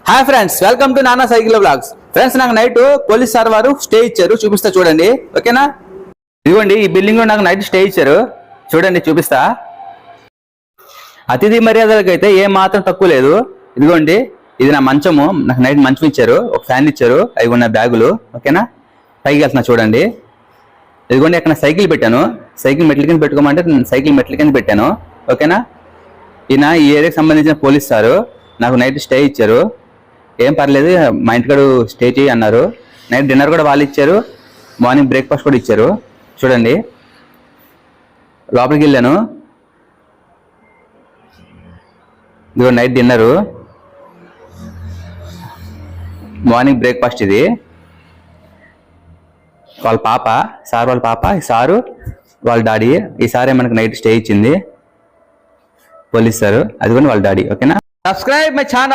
Hi friends, welcome to నానా cycle blogs. Friends, నాకు night police sir వారు stay ఇచ్చారు, చూపిస్తా చూడండి. ఓకేనా? ఇదిగోండి, ఈ బిల్డింగ్ లో నాకు నైట్ స్టే ఇచ్చారు. చూడండి, చూపిస్తా. అతిథి మర్యాదలకైతే ఏ మాత్రం తక్కువ లేదు. ఇదిగోండి, ఇది నా మంచము. నాకు నైట్ మంచం ఇచ్చారు, ఒక ఫ్యాన్ ఇచ్చారు, అవి ఉన్న బ్యాగులు. ఓకేనా? పైకి వెళ్తున్నా చూడండి. ఇదిగోండి, అక్కడ సైకిల్ పెట్టాను. సైకిల్ మెట్ల కింద పెట్టుకోమంటే సైకిల్ మెట్ల కింద పెట్టాను. ఓకేనా? ఈయన ఈ ఏరియాకి సంబంధించిన పోలీస్ సారు నాకు నైట్ స్టే ఇచ్చారు. ఏం పర్లేదు, మా ఇంటికాడ స్టే చేయి అన్నారు. నైట్ డిన్నర్ కూడా వాళ్ళు ఇచ్చారు, మార్నింగ్ బ్రేక్ఫాస్ట్ కూడా ఇచ్చారు. చూడండి, లోపలికి వెళ్ళాను. ఇదిగో నైట్ డిన్నరు, మార్నింగ్ బ్రేక్ఫాస్ట్. ఇది వాళ్ళ పాప, సార్ వాళ్ళ పాప, ఈ సారు వాళ్ళ డాడీ. ఈ సారే మనకు నైట్ స్టే ఇచ్చింది, పోలీస్ సారు. అది కూడా వాళ్ళ డాడీ. ఓకేనా? Subscribe my channel.